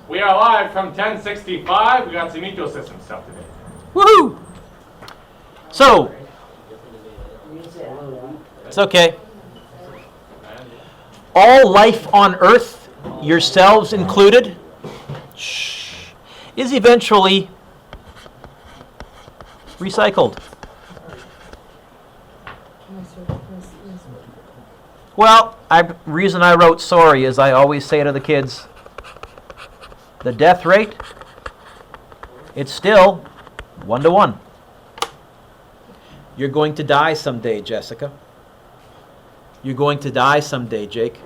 We are live from 1065. We got some ecosystem stuff today. Woohoo! So, it's okay. All life on Earth, yourselves included, is eventually recycled. Well, reason I wrote sorry is I always say to the kids, the death rate, it's still 1 to 1. You're going to die someday, Jessica. You're going to die someday, Jake.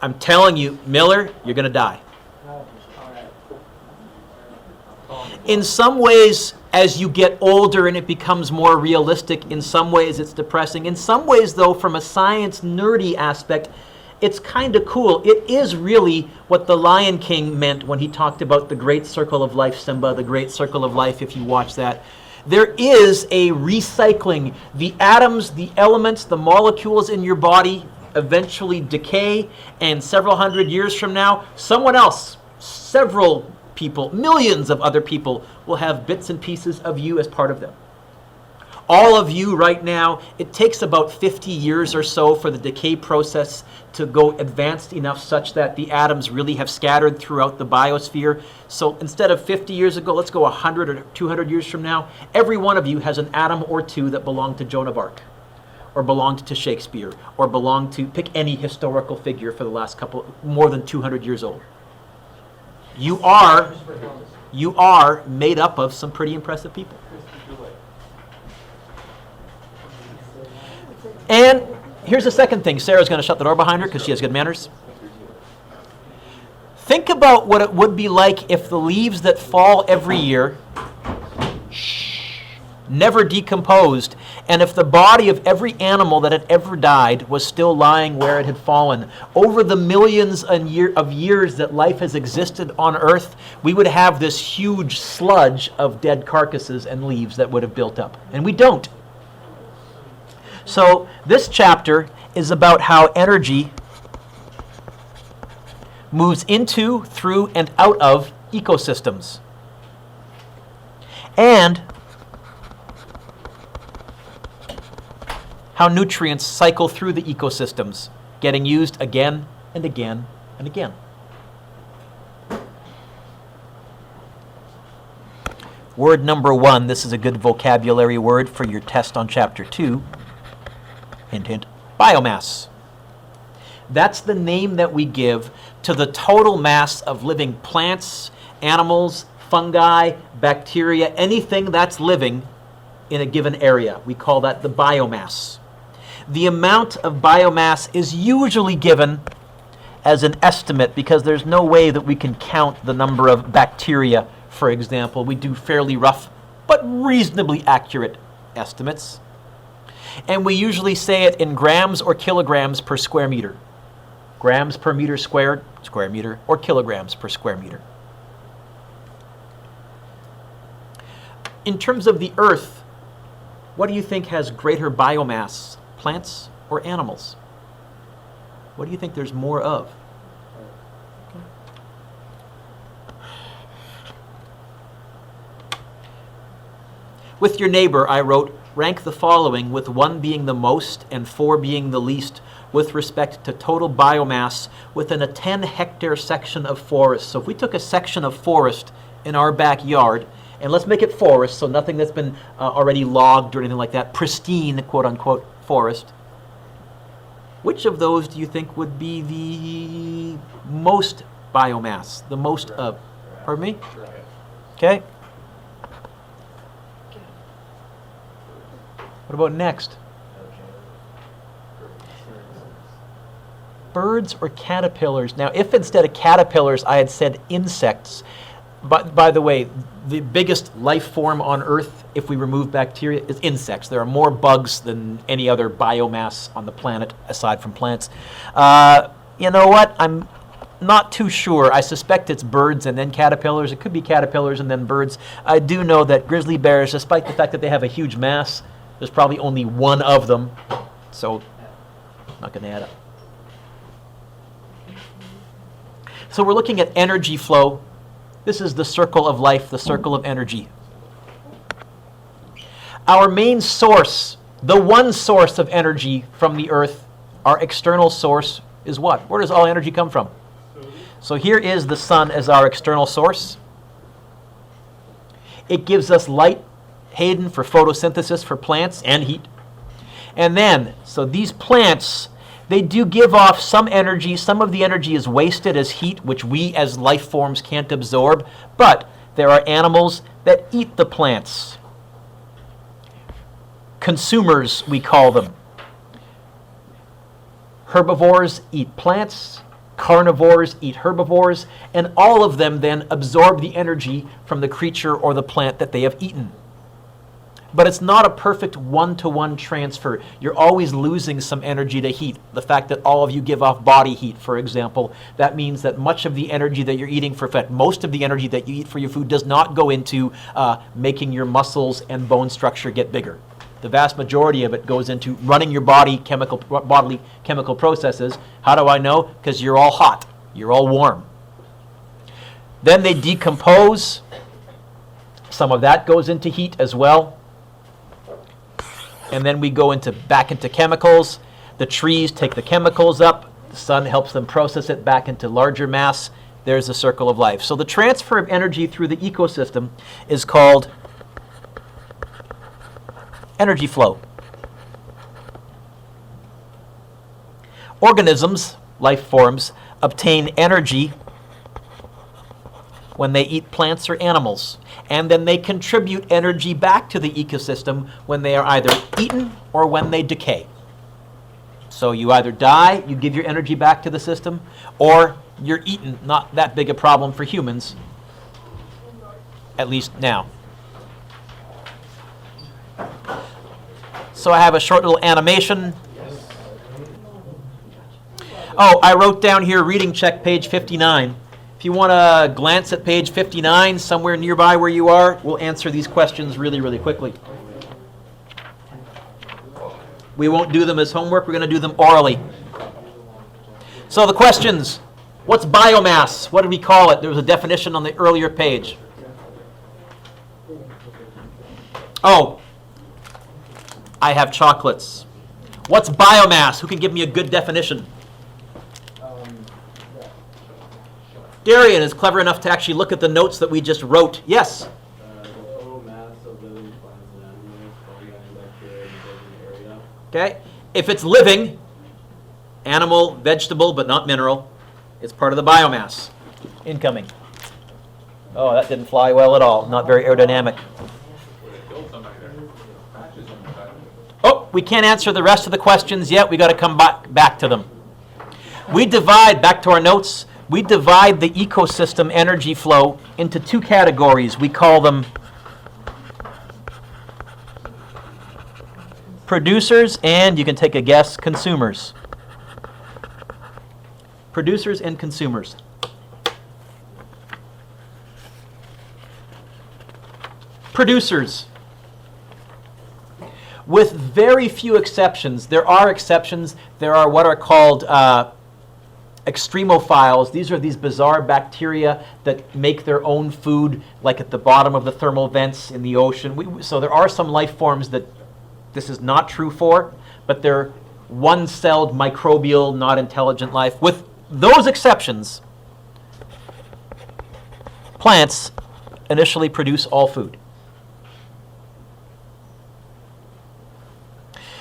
I'm telling you, Miller, you're going to die. In some ways, as you get older and it becomes more realistic, in some ways it's depressing. In some ways, though, from a science nerdy aspect, it's kind of cool. It is really what the Lion King meant when he talked about the great circle of life, Simba, the great circle of life, if you watch that. There is a recycling. The atoms, the elements, the molecules in your body eventually decay, and several hundred years from now, someone else, several people, millions of other people will have bits and pieces of you as part of them. All of you right now, it takes about 50 years or so for the decay process to go advanced enough such that the atoms really have scattered throughout the biosphere. So instead of 50 years ago, let's go 100 or 200 years from now, every one of you has an atom or two that belonged to Joan of Arc, or belonged to Shakespeare, or belonged to, pick any historical figure for the last more than 200 years old. You are made up of some pretty impressive people. And here's the second thing. Sarah's going to shut the door behind her because she has good manners. Think about what it would be like if the leaves that fall every year never decomposed, and if the body of every animal that had ever died was still lying where it had fallen. Over the millions of years that life has existed on Earth, we would have this huge sludge of dead carcasses and leaves that would have built up. And we don't. So this chapter is about how energy moves into, through, and out of ecosystems. And how nutrients cycle through the ecosystems, getting used again and again and again. Word number 1, this is a good vocabulary word for your test on chapter 2. Hint, hint, biomass. That's the name that we give to the total mass of living plants, animals, fungi, bacteria, anything that's living in a given area. We call that the biomass. The amount of biomass is usually given as an estimate because there's no way that we can count the number of bacteria, for example. We do fairly rough but reasonably accurate estimates. And we usually say it in grams or kilograms per square meter. Grams per meter squared, square meter, or kilograms per square meter. In terms of the Earth, what do you think has greater biomass, plants or animals? What do you think there's more of? With your neighbor, I wrote, rank the following, with 1 being the most and 4 being the least, with respect to total biomass within a 10-hectare section of forest. So if we took a section of forest in our backyard, and let's make it forest, so nothing that's been already logged or anything like that, pristine, quote-unquote, forest, which of those do you think would be the most biomass, the most of? Pardon me? Okay. What about next? Birds or caterpillars? Now, if instead of caterpillars I had said insects, but by the way, the biggest life form on Earth, if we remove bacteria, is insects. There are more bugs than any other biomass on the planet aside from plants. You know what? I'm not too sure. I suspect it's birds and then caterpillars. It could be caterpillars and then birds. I do know that grizzly bears, despite the fact that they have a huge mass, there's probably only 1 of them, so not going to add up. So we're looking at energy flow. This is the circle of life, the circle of energy. Our main source, the one source of energy from the Earth, our external source is what? Where does all energy come from? So here is the sun as our external source. It gives us light, Hayden, for photosynthesis for plants and heat. And then, so these plants, they do give off some energy. Some of the energy is wasted as heat, which we as life forms can't absorb. But there are animals that eat the plants. Consumers, we call them. Herbivores eat plants. Carnivores eat herbivores. And all of them then absorb the energy from the creature or the plant that they have eaten. But it's not a perfect one-to-one transfer. You're always losing some energy to heat. The fact that all of you give off body heat, for example, that means that much of the energy that you're eating for fat, most of the energy that you eat for your food does not go into making your muscles and bone structure get bigger. The vast majority of it goes into running your bodily chemical processes. How do I know? Because you're all hot. You're all warm. Then they decompose. Some of that goes into heat as well. And then we go back into chemicals. The trees take the chemicals up. The sun helps them process it back into larger mass. There's the circle of life. So the transfer of energy through the ecosystem is called energy flow. Organisms, life forms, obtain energy when they eat plants or animals. And then they contribute energy back to the ecosystem when they are either eaten or when they decay. So you either die, you give your energy back to the system, or you're eaten. Not that big a problem for humans, at least now. So I have a short little animation. Oh, I wrote down here reading check page 59. If you want to glance at page 59, somewhere nearby where you are, we'll answer these questions really, really quickly. We won't do them as homework. We're going to do them orally. So the questions. What's biomass? What do we call it? There was a definition on the earlier page. Oh, I have chocolates. What's biomass? Who can give me a good definition? Darian is clever enough to actually look at the notes that we just wrote. Yes? The total mass of living plants and animals, fungi, and bacteria in a given area. Okay. If it's living, animal, vegetable, but not mineral, it's part of the biomass. Incoming. Oh, that didn't fly well at all. Not very aerodynamic. Oh, we can't answer the rest of the questions yet. We got to come back to them. We divide, back to our notes, we divide the ecosystem energy flow into two categories. We call them producers and, you can take a guess, consumers. Producers and consumers. Producers. With very few exceptions. There are exceptions. There are what are called extremophiles. These are these bizarre bacteria that make their own food, like at the bottom of the thermal vents in the ocean. So there are some life forms that this is not true for, but they're one-celled, microbial, not intelligent life. With those exceptions, plants initially produce all food.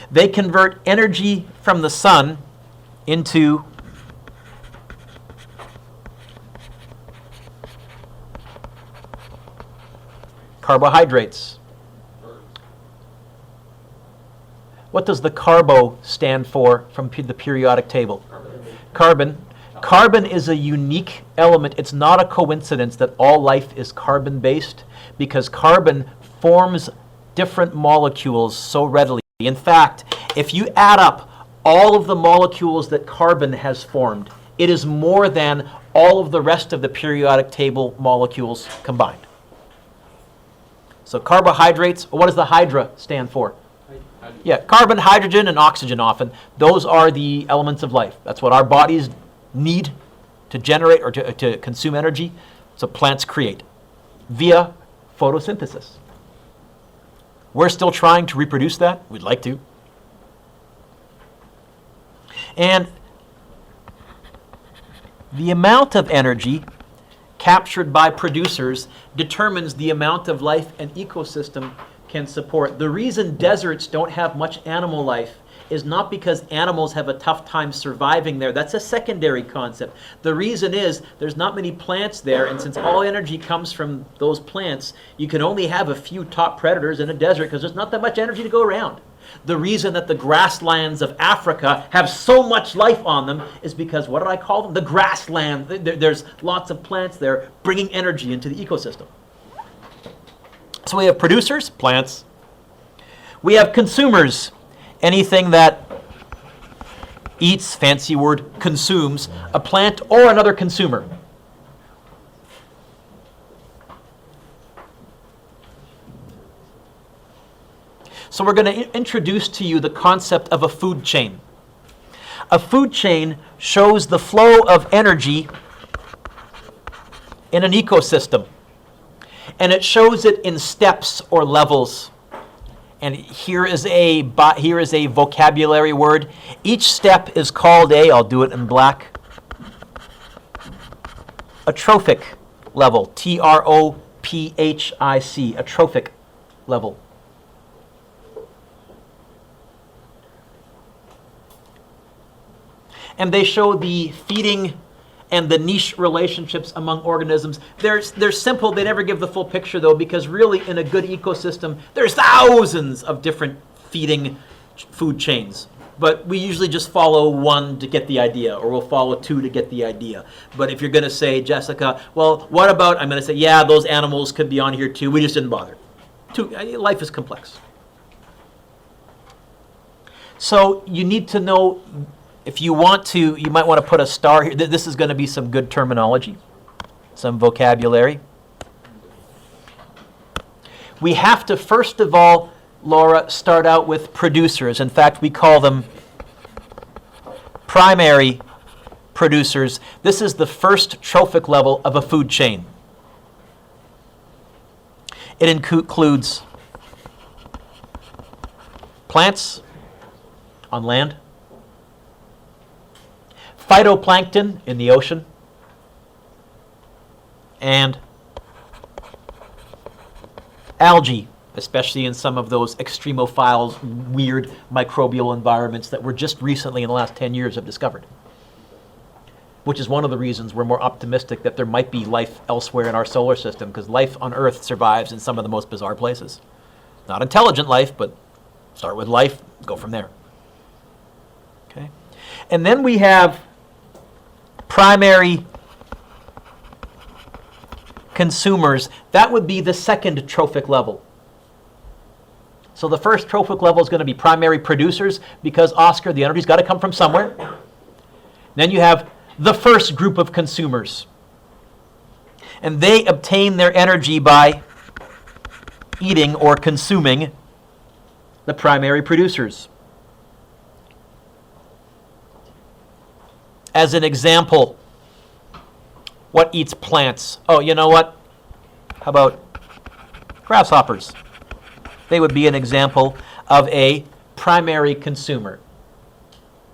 They convert energy from the sun into carbohydrates. What does the carbo stand for from the periodic table? Carbon. Carbon is a unique element. It's not a coincidence that all life is carbon-based, because carbon forms different molecules so readily. In fact, if you add up all of the molecules that carbon has formed, it is more than all of the rest of the periodic table molecules combined. So carbohydrates, what does the hydra stand for? Yeah, carbon, hydrogen, and oxygen often. Those are the elements of life. That's what our bodies need to generate or to consume energy, so plants create via photosynthesis. We're still trying to reproduce that. We'd like to. And the amount of energy captured by producers determines the amount of life an ecosystem can support. The reason deserts don't have much animal life is not because animals have a tough time surviving there. That's a secondary concept. The reason is there's not many plants there, and since all energy comes from those plants, you can only have a few top predators in a desert because there's not that much energy to go around. The reason that the grasslands of Africa have so much life on them is because, what did I call them? The grassland. There's lots of plants there bringing energy into the ecosystem. So we have producers, plants. We have consumers, anything that eats, fancy word, consumes, a plant or another consumer. So we're going to introduce to you the concept of a food chain. A food chain shows the flow of energy in an ecosystem. And it shows it in steps or levels. And here is a vocabulary word. Each step is called I'll do it in black, a trophic level, Trophic, a trophic level. And they show the feeding and the niche relationships among organisms. They're simple. They never give the full picture, though, because really in a good ecosystem, there's thousands of different feeding food chains. But we usually just follow one to get the idea, or we'll follow two to get the idea. But if you're going to say, Jessica, well, what about, I'm going to say, yeah, those animals could be on here too. We just didn't bother. Life is complex. So you need to know, if you want to, you might want to put a star here. This is going to be some good terminology, some vocabulary. We have to, first of all, Laura, start out with producers. In fact, we call them primary producers. This is the first trophic level of a food chain. It includes plants on land, phytoplankton in the ocean, and algae, especially in some of those extremophiles, weird microbial environments that we're just recently in the last 10 years have discovered. Which is one of the reasons we're more optimistic that there might be life elsewhere in our solar system, because life on Earth survives in some of the most bizarre places. Not intelligent life, but start with life, go from there. Okay? And then we have primary consumers. That would be the second trophic level. So the first trophic level is going to be primary producers, because, Oscar, the energy's got to come from somewhere. Then you have the first group of consumers. And they obtain their energy by eating or consuming the primary producers. As an example, what eats plants? Oh, you know what? How about grasshoppers? They would be an example of a primary consumer.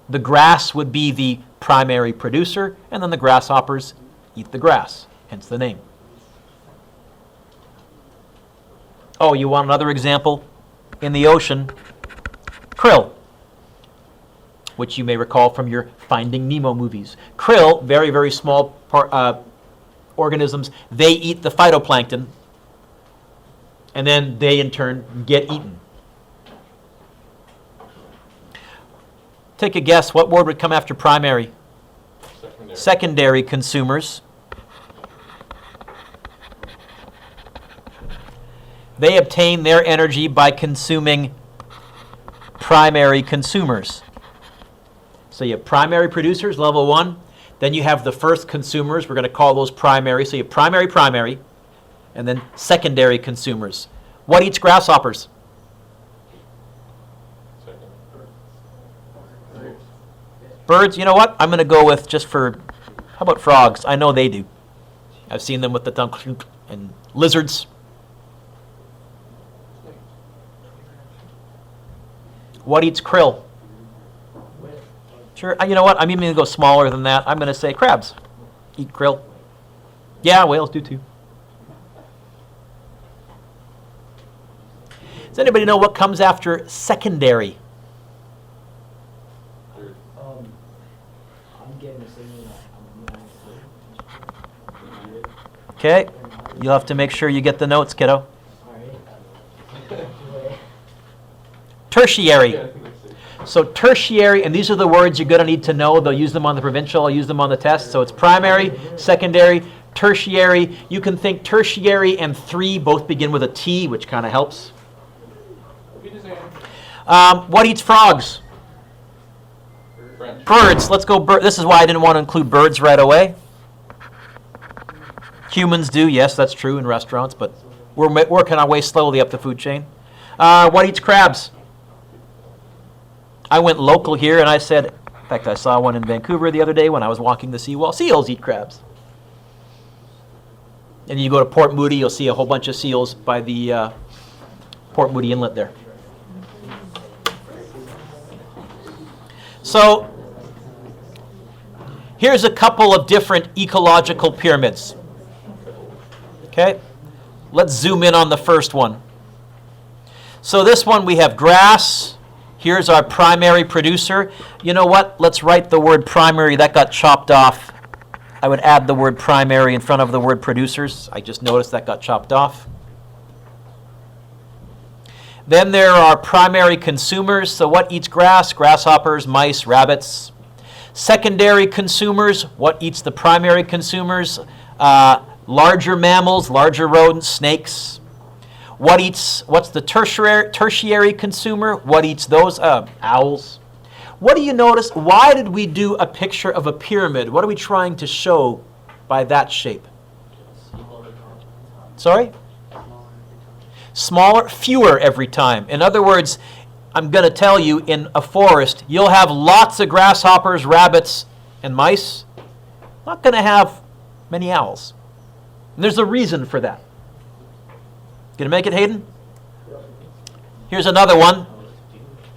The grass would be the primary producer, and then the grasshoppers eat the grass, hence the name. Oh, you want another example? In the ocean, krill, which you may recall from your Finding Nemo movies. Krill, very, very small organisms, they eat the phytoplankton, and then they in turn get eaten. Take a guess, what word would come after primary? Secondary consumers. They obtain their energy by consuming primary consumers. So you have primary producers, level 1. Then you have the first consumers. We're going to call those primary. So you have primary, and then secondary consumers. What eats grasshoppers? Birds. You know what? I'm going to go with, just for How about frogs? I know they do. I've seen them with the tongue. And lizards. What eats krill? Sure, you know what? I'm even going to go smaller than that. I'm going to say crabs eat krill. Yeah, whales do too. Does anybody know what comes after secondary? I'm getting a signal that Okay, you'll have to make sure you get the notes, kiddo. Tertiary. So tertiary, and these are the words you're going to need to know. They'll use them on the provincial, I'll use them on the test. So it's primary, secondary, tertiary. You can think tertiary and 3 both begin with a T, which kind of helps. What eats frogs? French. Birds. Let's go this is why I didn't want to include birds right away. Humans do, yes, that's true in restaurants, but we're working our way slowly up the food chain. What eats crabs? I went local here and I said, in fact, I saw one in Vancouver the other day when I was walking the seawall. Seals eat crabs. And you go to Port Moody, you'll see a whole bunch of seals by the Port Moody Inlet there. So here's a couple of different ecological pyramids. Okay, let's zoom in on the first one. So this one we have grass. Here's our primary producer. You know what? Let's write the word primary. That got chopped off. I would add the word primary in front of the word producers. I just noticed that got chopped off. Then there are primary consumers. So what eats grass? Grasshoppers, mice, rabbits. Secondary consumers. What eats the primary consumers? Larger mammals, larger rodents, snakes. What's the tertiary consumer? What eats those? Owls. What do you notice? Why did we do a picture of a pyramid? What are we trying to show by that shape? Sorry? Smaller, fewer every time. In other words, I'm going to tell you, in a forest, you'll have lots of grasshoppers, rabbits, and mice. Not going to have many owls. And there's a reason for that. Gonna make it, Hayden? Here's another one.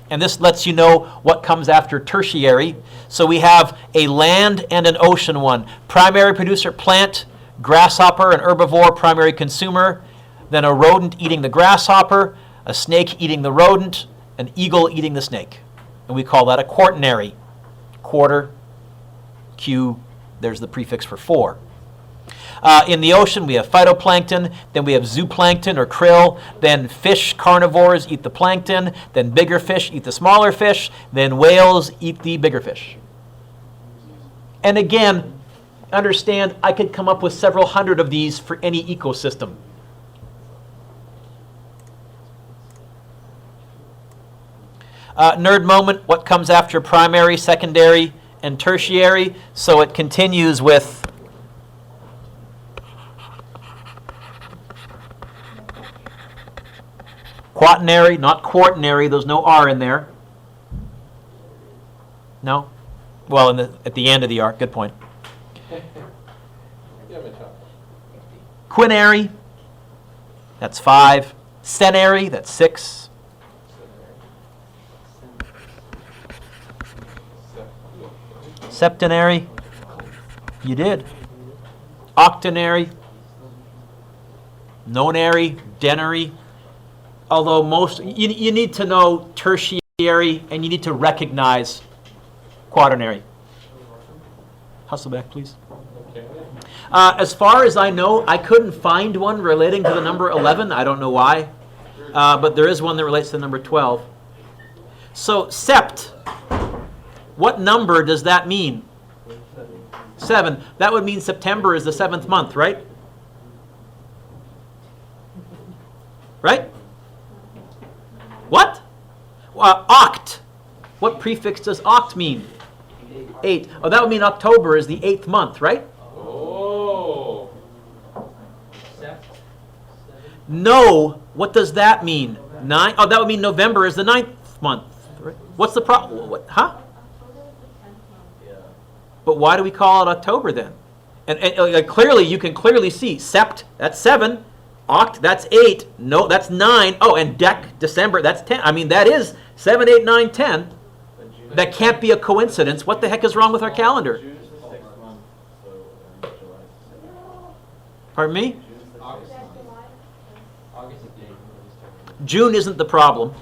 And this lets you know what comes after tertiary. So we have a land and an ocean one. Primary producer, plant, grasshopper, an herbivore, primary consumer. Then a rodent eating the grasshopper, a snake eating the rodent, an eagle eating the snake. And we call that a quaternary. Quarter, Q, there's the prefix for 4. In the ocean, we have phytoplankton, then we have zooplankton or krill, then fish carnivores eat the plankton, then bigger fish eat the smaller fish, then whales eat the bigger fish. And again, understand, I could come up with several hundred of these for any ecosystem. Nerd moment, what comes after primary, secondary, and tertiary? So it continues with quaternary, not quaternary. There's no R in there. No? Well, at the end of the R. Good point. Quinary. That's 5. Centenary. That's 6. Septenary. You did. Octenary. Nonary. Denary. Although you need to know tertiary and you need to recognize quaternary. Hustle back, please. As far as I know, I couldn't find one relating to the number 11. I don't know why. But there is one that relates to the number 12. So, sept. What number does that mean? 7. That would mean September is the 7th month, right? Right? What? Oct. What prefix does oct mean? 8. Oh, that would mean October is the 8th month, right? Oh. No. What does that mean? 9. Oh, that would mean November is the 9th month. Right? What's the problem? Huh? But why do we call it October then? And clearly, you can clearly see Sept, that's 7. Oct, that's 8. No, that's 9. Oh, and Dec, December, that's 10. I mean, that is 7, 8, 9, 10. That can't be a coincidence. What the heck is wrong with our calendar? June is the 6th month, so July is the 7th. Pardon me? August is the June isn't the problem.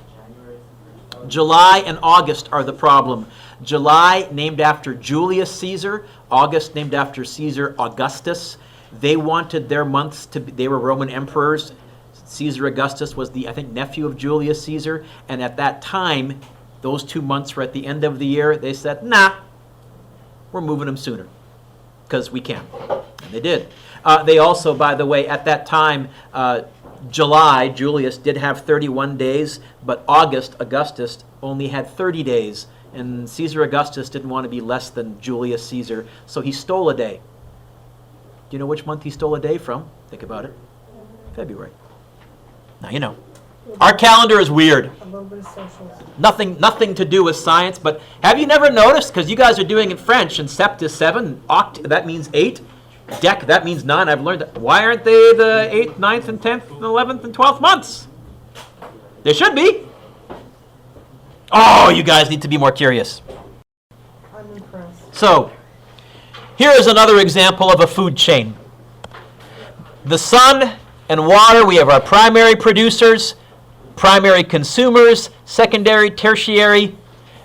July and August are the problem. July named after Julius Caesar, August named after Caesar Augustus. They wanted their months to be, they were Roman emperors. Caesar Augustus was the, I think, nephew of Julius Caesar. And at that time, those 2 months were at the end of the year. They said, nah, we're moving them sooner because we can. And they did. They also, by the way, at that time, July, Julius did have 31 days, but Augustus, only had 30 days. And Caesar Augustus didn't want to be less than Julius Caesar, so he stole a day. Do you know which month he stole a day from? Think about it. February. Now you know. Our calendar is weird. A little bit of social. Nothing to do with science, but have you never noticed, because you guys are doing it French, and Sept is 7, Oct, that means 8, Dec, that means 9, I've learned that. Why aren't they the 8th, 9th, and 10th, and 11th, and 12th months? They should be. Oh, you guys need to be more curious. I'm impressed. So, here is another example of a food chain. The sun and water, we have our primary producers, primary consumers, secondary, tertiary.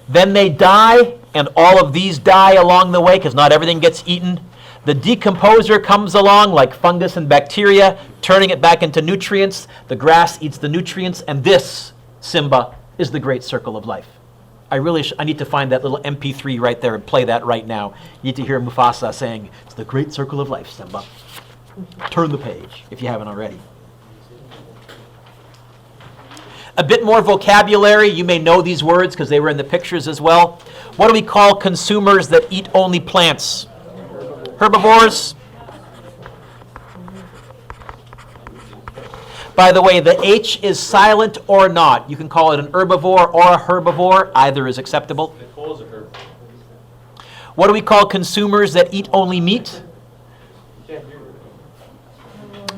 Then they die, and all of these die along the way because not everything gets eaten. The decomposer comes along like fungus and bacteria, turning it back into nutrients. The grass eats the nutrients, and this, Simba, is the great circle of life. I need to find that little MP3 right there and play that right now. You need to hear Mufasa saying, it's the great circle of life, Simba. Turn the page, if you haven't already. A bit more vocabulary. You may know these words because they were in the pictures as well. What do we call consumers that eat only plants? Herbivores. By the way, the H is silent or not. You can call it an herbivore or a herbivore. Either is acceptable. Nicole's a herb. What do we call consumers that eat only meat?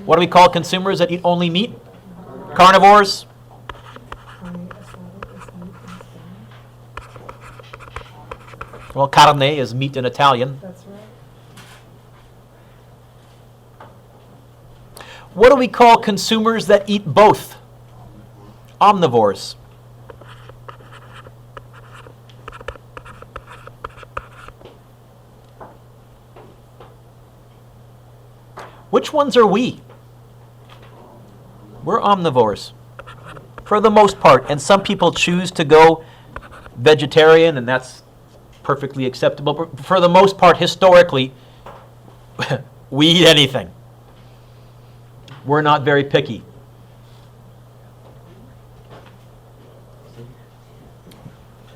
What do we call consumers that eat only meat? Carnivores. Well, carne is meat in Italian. That's right. What do we call consumers that eat both? Omnivores. Which ones are we? We're omnivores, for the most part. And some people choose to go vegetarian, and that's perfectly acceptable. But for the most part, historically, we eat anything. We're not very picky.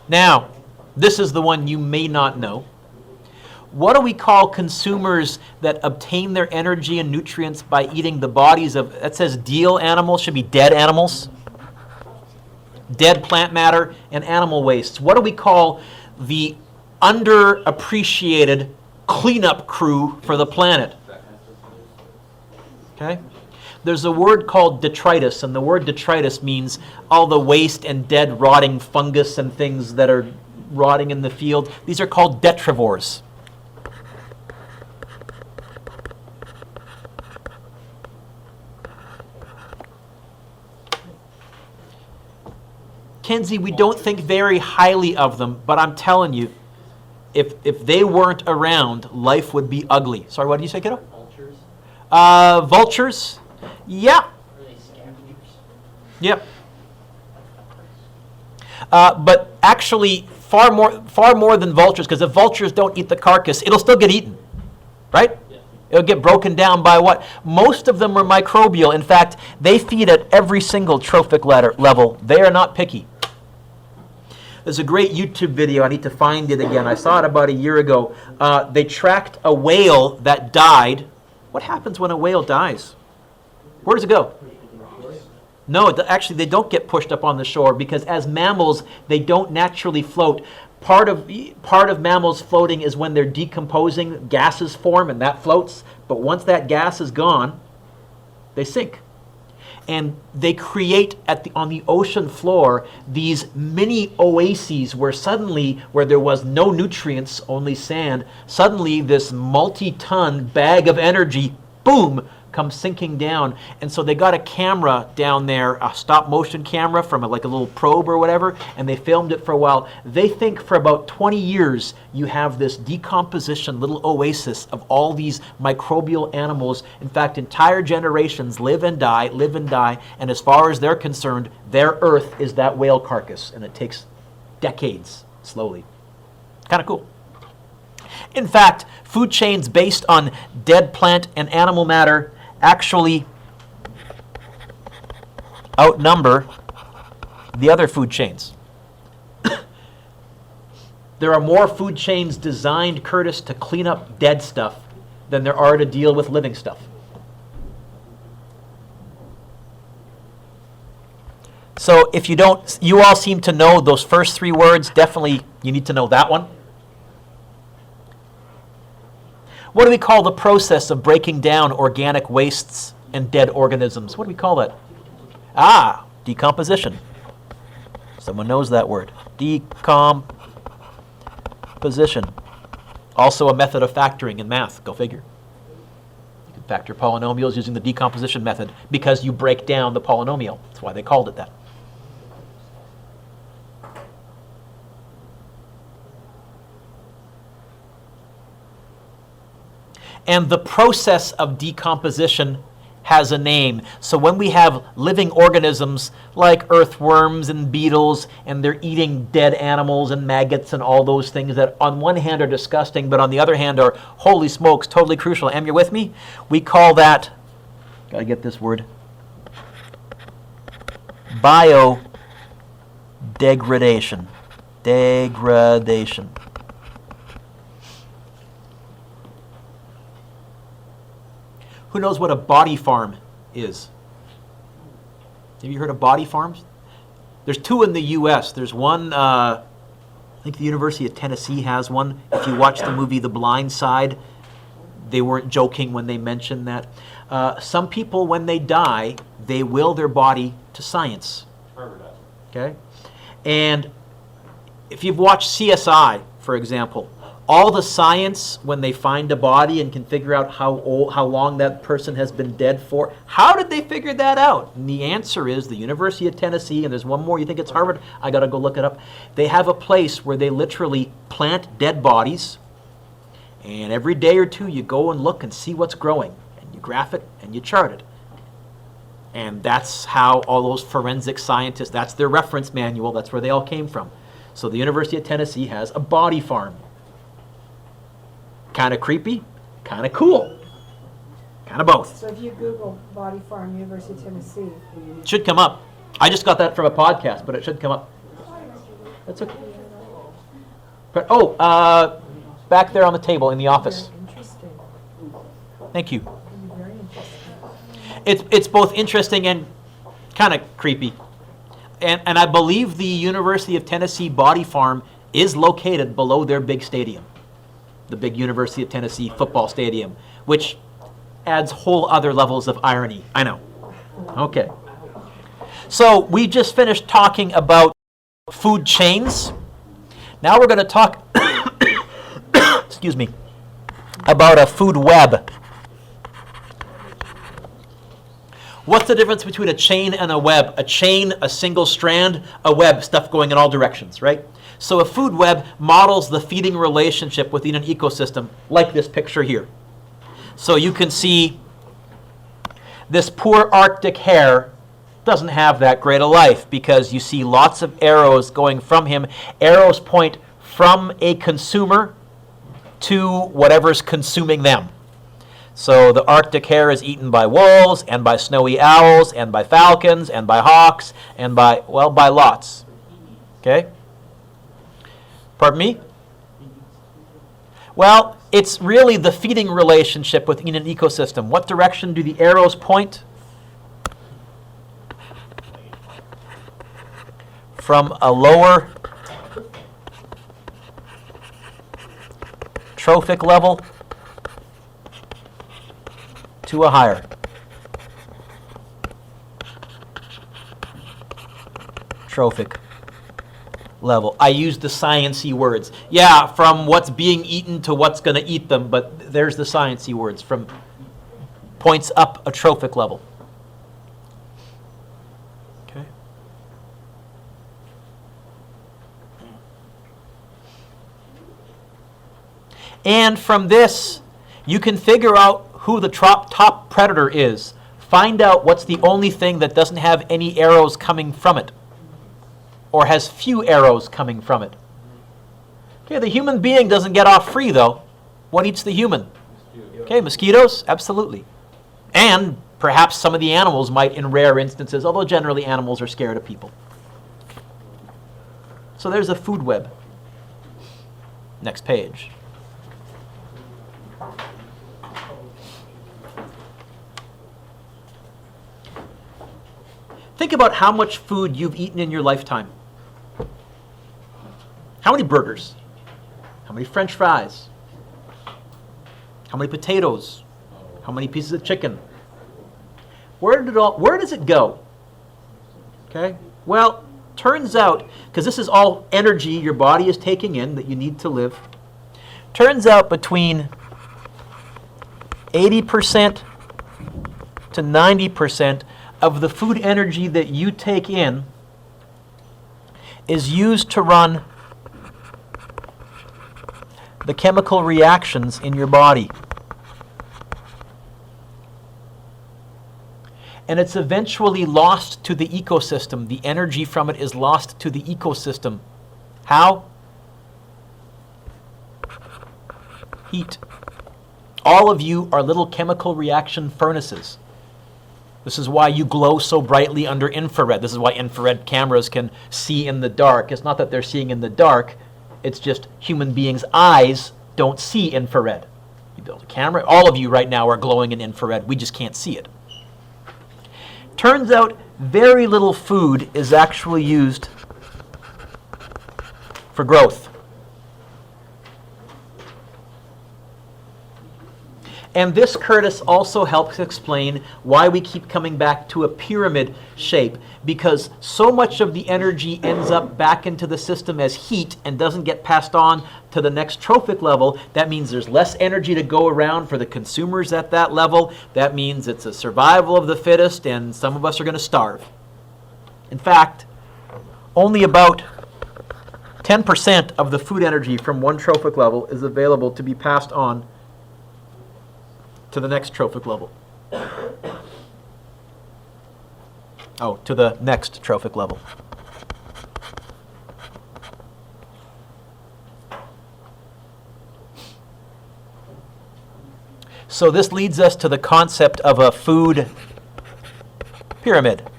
Now, this is the one you may not know. What do we call consumers that obtain their energy and nutrients by eating the bodies of, that says deal animals, should be dead animals, dead plant matter, and animal wastes? What do we call the underappreciated cleanup crew for the planet? Okay? There's a word called detritus, and the word detritus means all the waste and dead rotting fungus and things that are rotting in the field. These are called detrivores. Kenzie, we don't think very highly of them, but I'm telling you, if they weren't around, life would be ugly. Sorry, what did you say, kiddo? Vultures. Vultures? Yeah. Are they scavengers? Yep. But actually, far more than vultures, because if vultures don't eat the carcass, it'll still get eaten, right? Yeah. It'll get broken down by what? Most of them are microbial. In fact, they feed at every single trophic level. They are not picky. There's a great YouTube video. I need to find it again. I saw it about a year ago. They tracked a whale that died. What happens when a whale dies? Where does it go? No, actually, they don't get pushed up on the shore because as mammals, they don't naturally float. Part of mammals floating is when they're decomposing, gases form and that floats. But once that gas is gone, they sink. And they create on the ocean floor these mini oases where suddenly, where there was no nutrients, only sand, suddenly this multi-ton bag of energy, boom, comes sinking down. And so they got a camera down there, a stop motion camera from like a little probe or whatever, and they filmed it for a while. They think for about 20 years you have this decomposition little oasis of all these microbial animals. In fact, entire generations live and die, and as far as they're concerned, their Earth is that whale carcass, and it takes decades, slowly. Kind of cool. In fact, food chains based on dead plant and animal matter actually outnumber the other food chains. There are more food chains designed, Curtis, to clean up dead stuff than there are to deal with living stuff. So if you don't, you all seem to know those first three words. Definitely you need to know that one. What do we call the process of breaking down organic wastes and dead organisms? What do we call that? Ah, decomposition. Someone knows that word. Decomposition. Also a method of factoring in math. Go figure. You can factor polynomials using the decomposition method because you break down the polynomial. That's why they called it that. And the process of decomposition has a name. So when we have living organisms like earthworms and beetles, and they're eating dead animals and maggots and all those things that on one hand are disgusting, but on the other hand are, holy smokes, totally crucial. Em, you with me? We call that, gotta get this word, biodegradation. Degradation. Who knows what a body farm is? Have you heard of body farms? There's two in the U.S. There's one, I think the University of Tennessee has one. If you watch the movie The Blind Side, they weren't joking when they mentioned that. Some people, when they die, they will their body to science. Okay? And if you've watched CSI, for example, all the science when they find a body and can figure out how long that person has been dead for, how did they figure that out? And the answer is the University of Tennessee, and there's one more, you think it's Harvard? I gotta go look it up. They have a place where they literally plant dead bodies, and every day or two you go and look and see what's growing, and you graph it and you chart it. And that's how all those forensic scientists, that's their reference manual, that's where they all came from. So the University of Tennessee has a body farm. Kind of creepy, kind of cool, kind of both. So if you Google Body Farm, University of Tennessee. It should come up. I just got that from a podcast, but it should come up. That's okay. But, back there on the table in the office. Very interesting. Thank you. Very interesting. It's both interesting and kind of creepy. And I believe the University of Tennessee Body Farm is located below their big stadium. The big University of Tennessee football stadium, which adds whole other levels of irony. I know. Okay. So we just finished talking about food chains. Now we're going to talk, excuse me, about a food web. What's the difference between a chain and a web? A chain, a single strand, a web, stuff going in all directions, right? So a food web models the feeding relationship within an ecosystem, like this picture here. So you can see this poor Arctic hare doesn't have that great a life because you see lots of arrows going from him. Arrows point from a consumer to whatever's consuming them. So the Arctic hare is eaten by wolves and by snowy owls and by falcons and by hawks and by lots. Okay? Pardon me? Well, it's really the feeding relationship within an ecosystem. What direction do the arrows point? From a lower trophic level to a higher. Trophic level. I use the sciencey words. Yeah, from what's being eaten to what's going to eat them, but there's the sciencey words, from points up a trophic level. Okay. And from this, you can figure out who the top predator is. Find out what's the only thing that doesn't have any arrows coming from it, or has few arrows coming from it. Okay, the human being doesn't get off free, though. What eats the human? Okay, mosquitoes, absolutely. And perhaps some of the animals might in rare instances, although generally animals are scared of people. So there's a food web. Next page. Think about how much food you've eaten in your lifetime. How many burgers? How many French fries? How many potatoes? How many pieces of chicken? Where does it go? Okay? Well, turns out, because this is all energy your body is taking in that you need to live, turns out between 80% to 90% of the food energy that you take in is used to run the chemical reactions in your body. And it's eventually lost to the ecosystem. The energy from it is lost to the ecosystem. How? Heat. All of you are little chemical reaction furnaces. This is why you glow so brightly under infrared. This is why infrared cameras can see in the dark. It's not that they're seeing in the dark. It's just human beings' eyes don't see infrared. You build a camera. All of you right now are glowing in infrared. We just can't see it. Turns out very little food is actually used for growth. And this, Curtis, also helps explain why we keep coming back to a pyramid shape, because so much of the energy ends up back into the system as heat and doesn't get passed on to the next trophic level. That means there's less energy to go around for the consumers at that level. That means it's a survival of the fittest, and some of us are going to starve. In fact, only about 10% of the food energy from one trophic level is available to be passed on to the next trophic level. Oh, to the next trophic level. So this leads us to the concept of a food pyramid.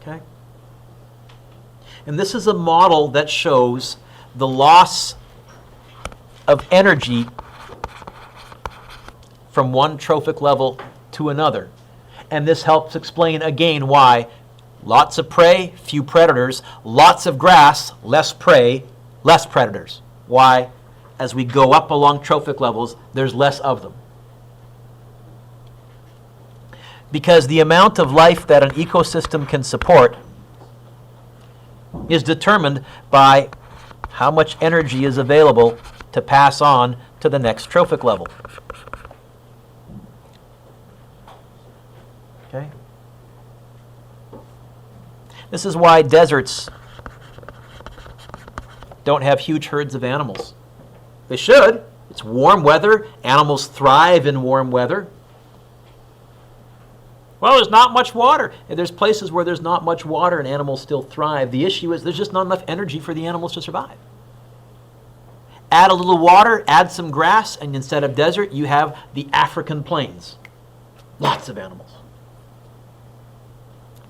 Okay? And this is a model that shows the loss of energy from one trophic level to another. And this helps explain again why lots of prey, few predators, lots of grass, less prey, less predators. Why? As we go up along trophic levels, there's less of them. Because the amount of life that an ecosystem can support is determined by how much energy is available to pass on to the next trophic level. Okay? This is why deserts don't have huge herds of animals. They should. It's warm weather. Animals thrive in warm weather. Well, there's not much water. And there's places where there's not much water and animals still thrive. The issue is there's just not enough energy for the animals to survive. Add a little water, add some grass, and instead of desert, you have the African plains. Lots of animals.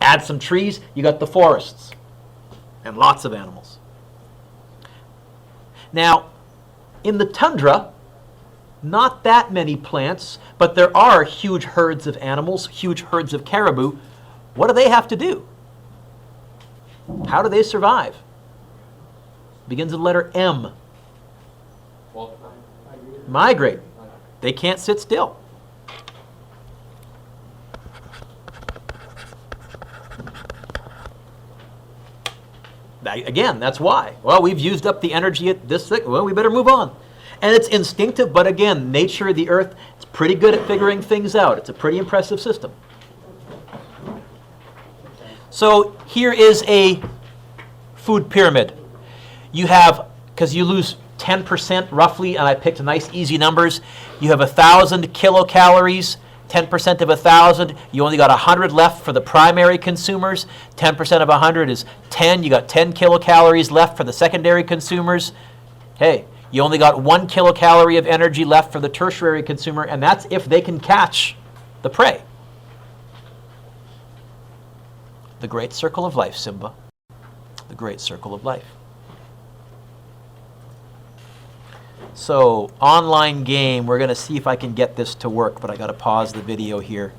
Add some trees, you got the forests. And lots of animals. Now, in the tundra, not that many plants, but there are huge herds of animals, huge herds of caribou. What do they have to do? How do they survive? Begins with the letter M. Well, Migrate. They can't sit still. Again, that's why. Well, we've used up the energy at this thing. Well, we better move on. And it's instinctive, but again, nature of the earth, it's pretty good at figuring things out. It's a pretty impressive system. So here is a food pyramid. You have, because you lose 10% roughly, and I picked nice easy numbers, you have 1,000 kilocalories. 10% of 1,000, you only got 100 left for the primary consumers. 10% of 100 is 10. You got 10 kilocalories left for the secondary consumers. Hey, you only got 1 kilocalorie of energy left for the tertiary consumer, and that's if they can catch the prey. The great circle of life, Simba. The great circle of life. So, online game, we're going to see if I can get this to work, but I got to pause the video here.